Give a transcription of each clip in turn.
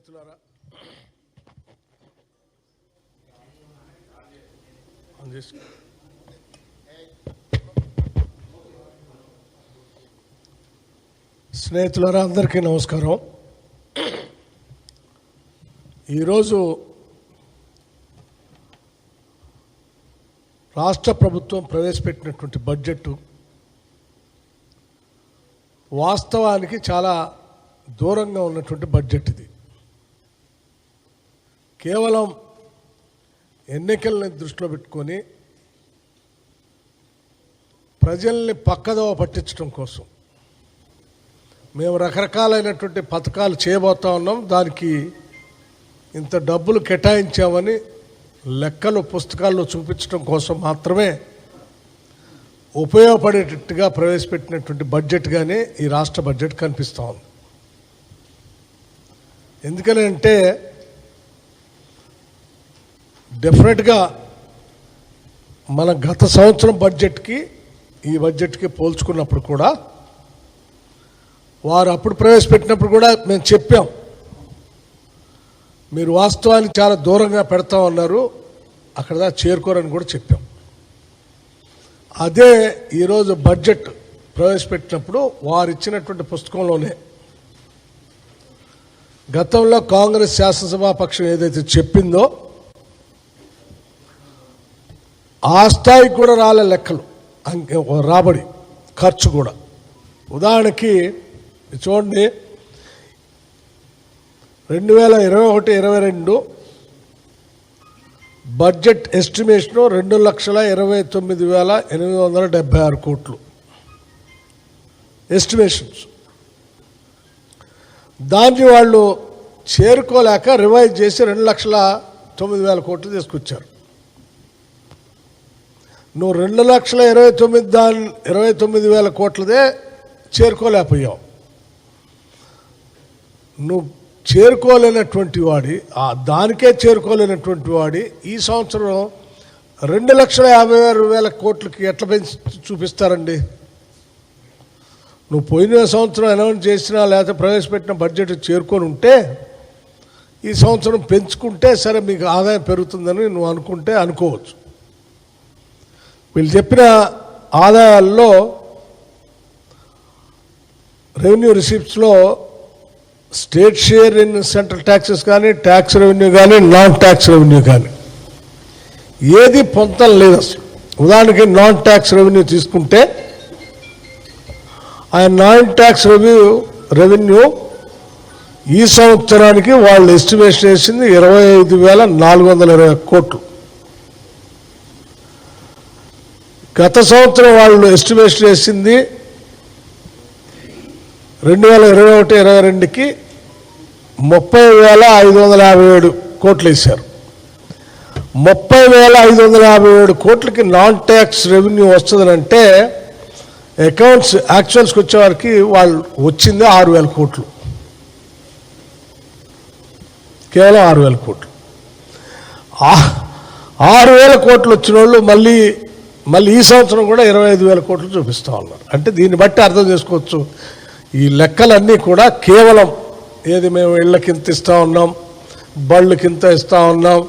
స్నేహితులారా, అందరికీ నమస్కారం. ఈరోజు రాష్ట్ర ప్రభుత్వం ప్రవేశపెట్టినటువంటి బడ్జెట్ వాస్తవానికి చాలా దూరంగా ఉన్నటువంటి బడ్జెట్. ఇది కేవలం ఎన్నికల్ని దృష్టిలో పెట్టుకొని ప్రజల్ని పక్కదోవ పట్టించడం కోసం మేము రకరకాలైనటువంటి పథకాలు చేయబోతా ఉన్నాం. దానికి ఇంత డబ్బులు కేటాయించామని లెక్కలు పుస్తకాల్లో చూపించడం కోసం మాత్రమే ఉపయోగపడేటట్టుగా ప్రవేశపెట్టినటువంటి బడ్జెట్గానే ఈ రాష్ట్ర బడ్జెట్ కనిపిస్తూ ఉంది. ఎందుకనంటే డెఫినెట్గా మన గత సంవత్సరం బడ్జెట్కి ఈ బడ్జెట్కి పోల్చుకున్నప్పుడు కూడా వారు అప్పుడు ప్రవేశపెట్టినప్పుడు కూడా మేము చెప్పాం, మీరు వాస్తవానికి చాలా దూరంగా పెడతా ఉన్నారు, అక్కడ దాకా చేరుకోరని కూడా చెప్పాం. అదే ఈరోజు బడ్జెట్ ప్రవేశపెట్టినప్పుడు వారు ఇచ్చినటువంటి పుస్తకంలోనే గతంలో కాంగ్రెస్ శాసనసభాపక్షం ఏదైతే చెప్పిందో ఆ స్థాయికి కూడా రాలే లెక్కలు, రాబడి ఖర్చు కూడా. ఉదాహరణకి చూడండి, 2021-22 బడ్జెట్ ఎస్టిమేషను 2,29,876 కోట్లు ఎస్టిమేషన్స్. దాన్ని వాళ్ళు చేరుకోలేక రివైజ్ చేసి 2,09,000 కోట్లు తీసుకొచ్చారు. నువ్వు 2,29,000 కోట్లదే చేరుకోలేకపోయావు. నువ్వు చేరుకోలేనటువంటి వాడి, దానికే చేరుకోలేనటువంటి వాడి ఈ సంవత్సరం 2,56,000 కోట్లకి ఎట్లా పెంచి చూపిస్తారండి? నువ్వు పోయిన సంవత్సరం అనౌన్స్ చేసినా లేకపోతే ప్రవేశపెట్టిన బడ్జెట్ చేరుకొని ఉంటే ఈ సంవత్సరం పెంచుకుంటే సరే మీకు ఆదాయం పెరుగుతుందని నువ్వు అనుకుంటే అనుకోవచ్చు. వీళ్ళు చెప్పిన ఆదాయాల్లో రెవెన్యూ రిసీప్ట్స్లో state share in central taxes కానీ, ట్యాక్స్ రెవెన్యూ కానీ, నాన్ ట్యాక్స్ రెవెన్యూ కానీ ఏది పొందడం లేదు అసలు. ఉదాహరణకి నాన్ ట్యాక్స్ రెవెన్యూ తీసుకుంటే ఆ నాన్ ట్యాక్స్ రెవెన్యూ ఈ సంవత్సరానికి వాళ్ళు ఎస్టిమేషన్ చేసింది 25,420 కోట్లు. గత సంవత్సరం వాళ్ళు ఎస్టిమేషన్ చేసింది 2021-22కి 30,557 కోట్లు వేశారు. 30,557 కోట్లకి నాన్ ట్యాక్స్ రెవెన్యూ వస్తుందంటే అకౌంట్స్ యాక్చువల్స్కి వచ్చేవారికి వాళ్ళు వచ్చింది 6,000 కోట్లు, కేవలం 6,000 కోట్లు. 6,000 కోట్లు వచ్చిన వాళ్ళు మళ్ళీ ఈ సంవత్సరం కూడా 25,000 కోట్లు చూపిస్తూ ఉన్నారు. అంటే దీన్ని బట్టి అర్థం చేసుకోవచ్చు, ఈ లెక్కలన్నీ కూడా కేవలం ఏది మేము ఇళ్ళకింత ఇస్తూ ఉన్నాం, బళ్ళకింత ఇస్తూ ఉన్నాం,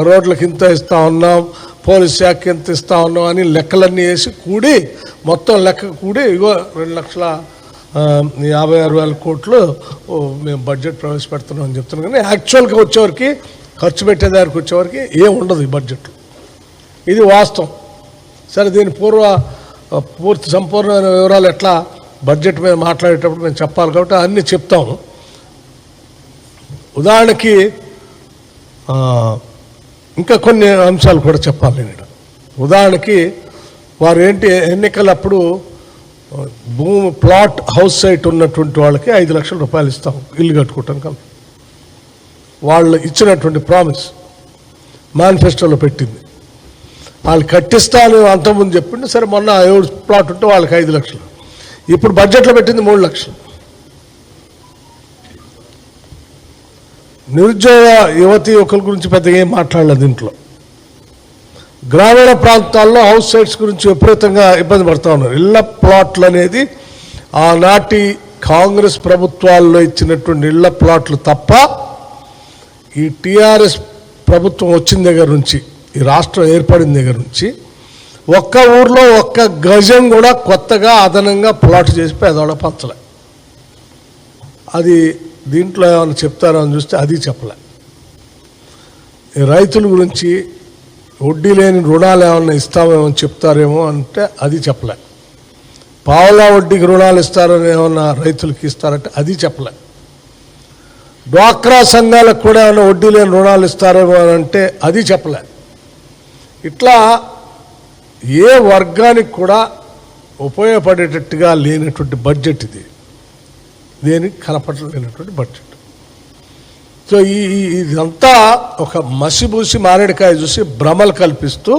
రోడ్లకింత ఇస్తూ ఉన్నాం, పోలీస్ శాఖకి ఎంత ఇస్తూ ఉన్నాం అని లెక్కలన్నీ వేసి కూడి మొత్తం లెక్క కూడి ఇగో 2,56,000 కోట్లు మేము బడ్జెట్ ప్రవేశపెడుతున్నాం అని చెప్తున్నాం. కానీ యాక్చువల్గా వచ్చేవరకు ఖర్చు పెట్టేదానికి వచ్చేవరకు ఏం ఉండదు ఈ బడ్జెట్. ఇది వాస్తవం. సరే, దీని పూర్తి సంపూర్ణమైన వివరాలు ఎట్లా బడ్జెట్ మీద మాట్లాడేటప్పుడు మేము చెప్పాలి కాబట్టి అన్నీ చెప్తాము. ఉదాహరణకి ఇంకా కొన్ని అంశాలు కూడా చెప్పాలి నేను. ఉదాహరణకి వారు ఎన్నికలప్పుడు భూమి ప్లాట్ హౌస్ సైట్ ఉన్నటువంటి వాళ్ళకి 5 లక్షల రూపాయలు ఇస్తాం ఇల్లు కట్టుకోవటానికి. వాళ్ళు ఇచ్చినటువంటి ప్రామిస్ మేనిఫెస్టోలో పెట్టింది. వాళ్ళు కట్టిస్తాను అంతకుముందు చెప్పింది. సరే, మొన్న 7 ప్లాట్ ఉంటే వాళ్ళకి 5 లక్షలు. ఇప్పుడు బడ్జెట్లో పెట్టింది 3 లక్షలు. నిరుద్యోగ యువకుల గురించి పెద్దగా ఏం మాట్లాడలేదు దీంట్లో. గ్రామీణ ప్రాంతాల్లో హౌస్ సైట్స్ గురించి విపరీతంగా ఇబ్బంది పడుతూ ఉన్నారు. ఇళ్ల ప్లాట్లు అనేది ఆనాటి కాంగ్రెస్ ప్రభుత్వాల్లో ఇచ్చినటువంటి ఇళ్ల ప్లాట్లు తప్ప ఈ టీఆర్ఎస్ ప్రభుత్వం వచ్చిన దగ్గర నుంచి, ఈ రాష్ట్రం ఏర్పడిన దగ్గర నుంచి ఒక్క ఊర్లో ఒక్క గజం కూడా కొత్తగా అదనంగా ప్లాట్ చేసి పేదవాళ్ళ పంచలే. అది దీంట్లో ఏమైనా చెప్తారో అని చూస్తే అది చెప్పలే. రైతుల గురించి వడ్డీ లేని రుణాలు ఏమన్నా ఇస్తామేమో చెప్తారేమో అంటే అది చెప్పలే. పావులా వడ్డీకి రుణాలు ఇస్తారని ఏమన్నా రైతులకి ఇస్తారంటే అది చెప్పలే. డ్వాక్రా సంఘాలకు కూడా ఏమైనా వడ్డీ లేని రుణాలు ఇస్తారేమో అని అంటే అది చెప్పలే. ఇట్లా ఏ వర్గానికి కూడా ఉపయోగపడేటట్టుగా లేనటువంటి బడ్జెట్ ఇది, దేనికి కనపడలేనటువంటి బడ్జెట్. సో ఇదంతా ఒక మసిబూసి మారేడుకాయ చూసి భ్రమలు కల్పిస్తూ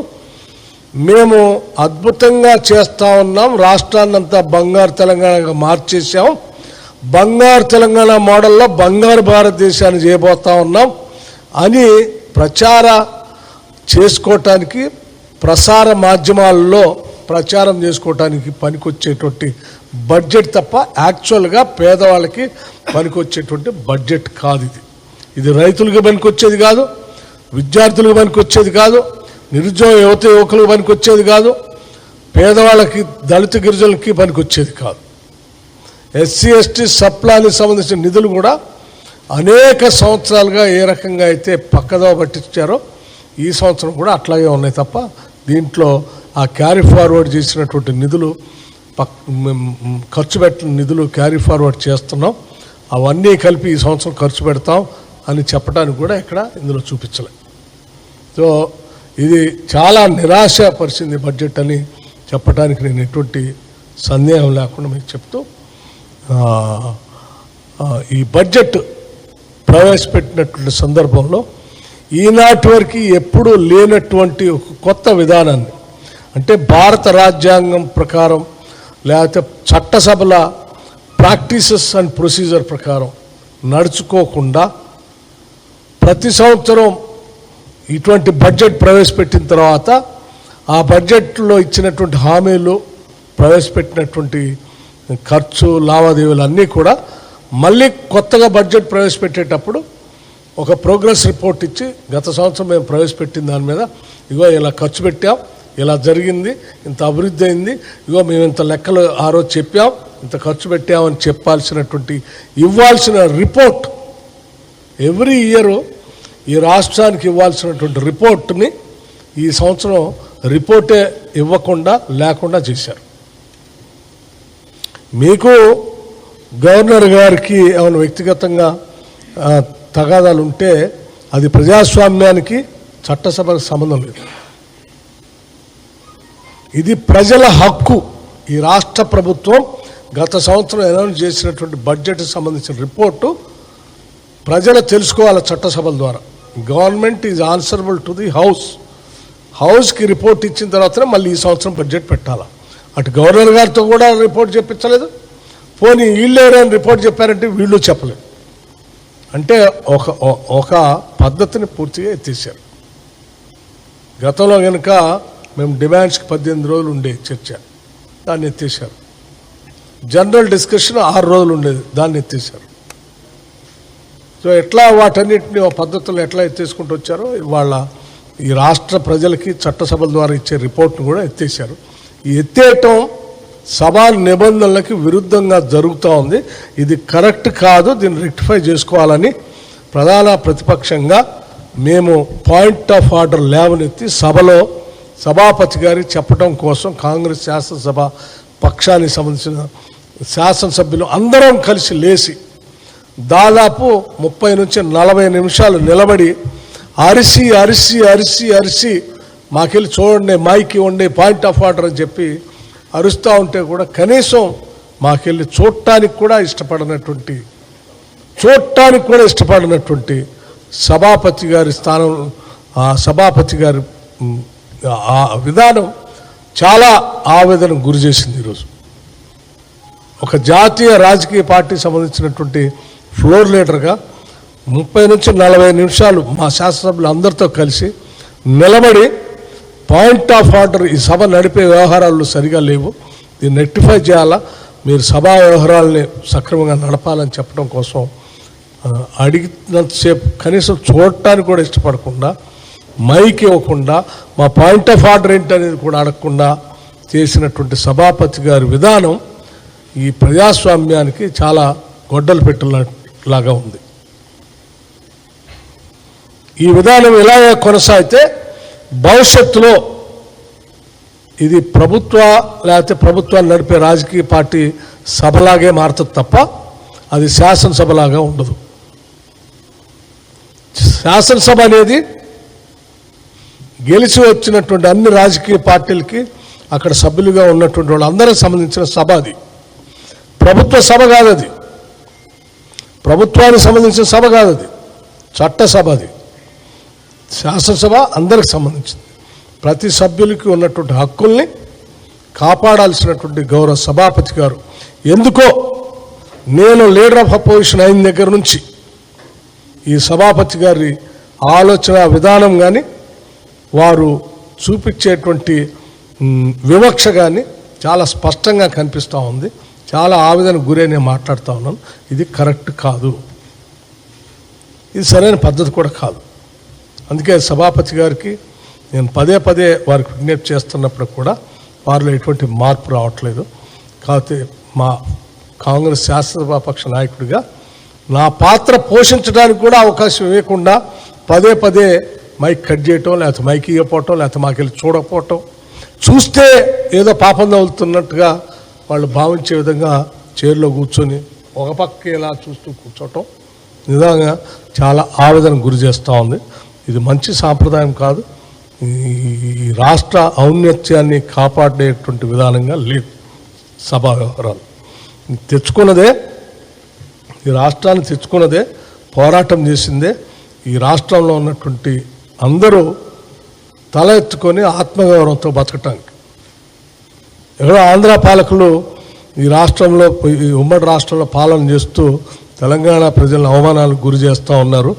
మేము అద్భుతంగా చేస్తూ ఉన్నాం, రాష్ట్రాన్ని అంతా బంగారు తెలంగాణగా మార్చేసాం, బంగారు తెలంగాణ మోడల్లో బంగారు భారతదేశాన్ని చేయబోతా ఉన్నాం అని ప్రచార చేసుకోవటానికి, ప్రసార మాధ్యమాల్లో ప్రచారం చేసుకోవటానికి పనికొచ్చేటువంటి బడ్జెట్ తప్ప యాక్చువల్గా పేదవాళ్ళకి పనికొచ్చేటువంటి బడ్జెట్ కాదు ఇది. ఇది రైతులకు పనికొచ్చేది కాదు, విద్యార్థులకు పనికొచ్చేది కాదు, నిరుద్యోగ యువకులకు పనికొచ్చేది కాదు, పేదవాళ్ళకి, దళిత గిరిజనులకి పనికొచ్చేది కాదు. ఎస్సీ ఎస్టీ సప్లానికి సంబంధించిన నిధులు కూడా అనేక సంవత్సరాలుగా ఏ రకంగా అయితే పక్కదో పట్టించారో ఈ సంవత్సరం కూడా అట్లాగే ఉన్నాయి తప్ప దీంట్లో ఆ క్యారీ ఫార్వర్డ్ చేసినటువంటి నిధులు, ఖర్చు పెట్టిన నిధులు క్యారీ ఫార్వర్డ్ చేస్తున్నాం, అవన్నీ కలిపి ఈ సంవత్సరం ఖర్చు పెడతాం అని చెప్పడానికి కూడా ఇక్కడ ఇందులో చూపించలే. సో ఇది చాలా నిరాశపరిచింది బడ్జెట్ అని చెప్పడానికి నేను ఎటువంటి సందేహం లేకుండా మీకు చెప్తూ, ఈ బడ్జెట్ ప్రవేశపెట్టినటువంటి సందర్భంలో ఈనాటి వరకు ఎప్పుడూ లేనటువంటి ఒక కొత్త విధానాన్ని, అంటే భారత రాజ్యాంగం ప్రకారం లేకపోతే చట్టసభల ప్రాక్టీసెస్ అండ్ ప్రొసీజర్ ప్రకారం నడుచుకోకుండా ప్రతి సంవత్సరం ఇటువంటి బడ్జెట్ ప్రవేశపెట్టిన తర్వాత ఆ బడ్జెట్లో ఇచ్చినటువంటి హామీలు, ప్రవేశపెట్టినటువంటి ఖర్చు లావాదేవీలు అన్నీ కూడా మళ్ళీ కొత్తగా బడ్జెట్ ప్రవేశపెట్టేటప్పుడు ఒక ప్రోగ్రెస్ రిపోర్ట్ ఇచ్చి గత సంవత్సరం మేము ప్రవేశపెట్టిన దాని మీద ఇగో ఇలా ఖర్చు పెట్టాం, ఇలా జరిగింది, ఇంత అభివృద్ధి అయింది, ఇగో మేము ఇంత లెక్కలు ఆ రోజు చెప్పాం, ఇంత ఖర్చు పెట్టామని చెప్పాల్సినటువంటి ఇవ్వాల్సిన రిపోర్ట్ ఎవ్రీ ఇయర్ ఈ రాష్ట్రానికి ఇవ్వాల్సినటువంటి రిపోర్ట్ని ఈ సంవత్సరం రిపోర్టే ఇవ్వకుండా లేకుండా చేశారు. మీకు గవర్నర్ గారికి ఏమైనా వ్యక్తిగతంగా తగాదాలు ఉంటే అది ప్రజాస్వామ్యానికి, చట్టసభకు సంబంధం లేదు. ఇది ప్రజల హక్కు. ఈ రాష్ట్ర ప్రభుత్వం గత సంవత్సరం అనౌన్స్ చేసినటువంటి బడ్జెట్కి సంబంధించిన రిపోర్టు ప్రజలు తెలుసుకోవాలి చట్టసభల ద్వారా. Government is answerable to the హౌస్కి రిపోర్ట్ ఇచ్చిన తర్వాతనే మళ్ళీ ఈ సంవత్సరం బడ్జెట్ పెట్టాలి. అటు గవర్నర్ గారితో కూడా రిపోర్ట్ చెప్పించలేదు, పోనీ వీళ్ళేరని రిపోర్ట్ చెప్పారంటే వీళ్ళు చెప్పలేదు. అంటే ఒక పద్ధతిని పూర్తిగా ఎత్తేసారు. గతంలో కనుక మేము డిమాండ్స్కి 18 రోజులు ఉండే చర్చ, దాన్ని ఎత్తేసారు. జనరల్ డిస్కషన్ 6 రోజులు ఉండేది, దాన్ని ఎత్తేసారు. సో ఎట్లా వాటన్నిటిని పద్ధతులు ఎట్లా ఎత్తేసుకుంటూ వచ్చారో ఇవాళ ఈ రాష్ట్ర ప్రజలకి చట్టసభల ద్వారా ఇచ్చే రిపోర్ట్ను కూడా ఎత్తేసారు. ఈ ఎత్తేయటం సభా నిబంధనలకి విరుద్ధంగా జరుగుతూ ఉంది. ఇది కరెక్ట్ కాదు, దీన్ని రెక్టిఫై చేసుకోవాలని ప్రధాన ప్రతిపక్షంగా మేము పాయింట్ ఆఫ్ ఆర్డర్ లేవనెత్తి సభలో సభాపతి గారి చెప్పడం కోసం కాంగ్రెస్ శాసనసభ పక్షానికి సంబంధించిన శాసనసభ్యులు అందరం కలిసి లేచి దాదాపు 30 నుంచి 40 నిమిషాలు నిలబడి అరిసి అరిసి అరిసి అరిసి మాకెళ్ళి చూడండి, మైక్ ఇవ్వండి, పాయింట్ ఆఫ్ ఆర్డర్ అని చెప్పి అరుస్తూ ఉంటే కూడా కనీసం మాకెళ్ళి చూడటానికి కూడా ఇష్టపడినటువంటి సభాపతి గారి స్థానం, సభాపతి గారి ఆ విధానం చాలా ఆవేదనకు గురి చేసింది. ఈరోజు ఒక జాతీయ రాజకీయ పార్టీకి సంబంధించినటువంటి ఫ్లోర్ లీడర్గా 30 నుంచి 40 నిమిషాలు మా శాసనసభ్యులు అందరితో కలిసి నిలబడి పాయింట్ ఆఫ్ ఆర్డర్, ఈ సభ నడిపే వ్యవహారాలు సరిగా లేవు, దీన్ని రెక్టిఫై చేయాలా, మీరు సభా వ్యవహారాలని సక్రమంగా నడపాలని చెప్పడం కోసం అడిగినంతసేపు కనీసం చూడటానికి కూడా ఇష్టపడకుండా, మైక్ ఇవ్వకుండా, మా పాయింట్ ఆఫ్ ఆర్డర్ ఏంటనేది కూడా అడగకుండా చేసినటువంటి సభాపతి గారి విధానం ఈ ప్రజాస్వామ్యానికి చాలా గొడ్డలు పెట్టలాగా ఉంది. ఈ విధానం ఇలాగే కొనసాగితే భవిష్యత్తులో ఇది లేకపోతే ప్రభుత్వాన్ని నడిపే రాజకీయ పార్టీ సభలాగే మారుతుంది తప్ప అది శాసనసభలాగా ఉండదు. శాసనసభ అనేది గెలిచి వచ్చినటువంటి అన్ని రాజకీయ పార్టీలకి అక్కడ సభ్యులుగా ఉన్నటువంటి వాళ్ళందరికీ సంబంధించిన సభ. అది ప్రభుత్వ సభ కాదు, అది ప్రభుత్వానికి సంబంధించిన సభ కాదు, అది చట్టసభ. అది శాసనసభ అందరికి సంబంధించింది. ప్రతి సభ్యులకి ఉన్నటువంటి హక్కుల్ని కాపాడాల్సినటువంటి గౌరవ సభాపతి గారు ఎందుకో నేను లీడర్ ఆఫ్ అపోజిషన్ అయిన దగ్గర నుంచి ఈ సభాపతి గారి ఆలోచన విధానం కానీ వారు చూపించేటువంటి వివక్ష కానీ చాలా స్పష్టంగా కనిపిస్తూ ఉంది. చాలా ఆవేదనకు గురై నేను మాట్లాడుతూ ఉన్నాను. ఇది కరెక్ట్ కాదు, ఇది సరైన పద్ధతి కూడా కాదు. అందుకే సభాపతి గారికి నేను పదే వారికి విజ్ఞప్తి చేస్తున్నప్పుడు కూడా వారిలో ఎటువంటి మార్పు రావట్లేదు. కాకపోతే మా కాంగ్రెస్ శాసనసభాపక్ష నాయకుడిగా నా పాత్ర పోషించడానికి కూడా అవకాశం ఇవ్వకుండా పదే మైక్ కట్ చేయటం, లేకపోతే మైక్ ఇవ్వకపోవటం, లేకపోతే మాకెళ్ళి చూడకపోవటం, చూస్తే ఏదో పాపం తగులుతున్నట్టుగా వాళ్ళు భావించే విధంగా చైర్లో కూర్చొని ఒక పక్క ఇలా చూస్తూ కూర్చోవటం నిజంగా చాలా ఆవేదన గురి చేస్తూ ఉంది. ఇది మంచి సాంప్రదాయం కాదు. ఈ రాష్ట్ర ఔన్నత్యాన్ని కాపాడేటువంటి విధానంగా లేదు. సభా వ్యవహారాలు తెచ్చుకున్నదే, ఈ రాష్ట్రాన్ని తెచ్చుకున్నదే, పోరాటం చేసిందే ఈ రాష్ట్రంలో ఉన్నటువంటి అందరూ తల ఎత్తుకొని ఆత్మగౌరవంతో బతకటానికి. ఎవరో ఆంధ్ర పాలకులు ఈ రాష్ట్రంలో, ఈ ఉమ్మడి రాష్ట్రంలో పాలన చేస్తూ తెలంగాణ ప్రజలను అవమానాలకు గురి చేస్తూ ఉన్నారు.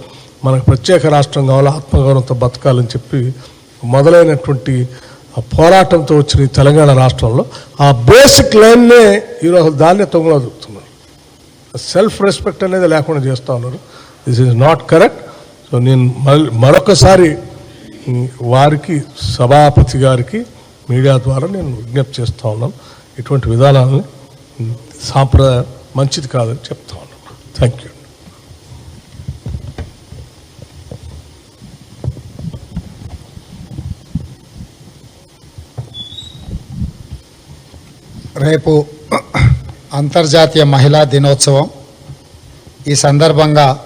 మనకు ప్రత్యేక రాష్ట్రం కావాలి, ఆత్మగౌరవంతో బతకాలని చెప్పి మొదలైనటువంటి పోరాటంతో వచ్చిన ఈ తెలంగాణ రాష్ట్రంలో ఆ బేసిక్ లైన్నే ఈరోజు దాన్నే తొంగలో దొరుకుతున్నారు. సెల్ఫ్ రెస్పెక్ట్ అనేది లేకుండా చేస్తూ ఉన్నారు. This is not correct. So నేను మరొకసారి వారికి, సభాపతి గారికి మీడియా ద్వారా నేను విజ్ఞప్తి చేస్తూ ఉన్నాను. ఇటువంటి విధానాలని సాంప్రదాయం మంచిది కాదని చెప్తా ఉన్నాను. Thank you. రేపు అంతర్జాతీయ మహిళా దినోత్సవం. ఈ సందర్భంగా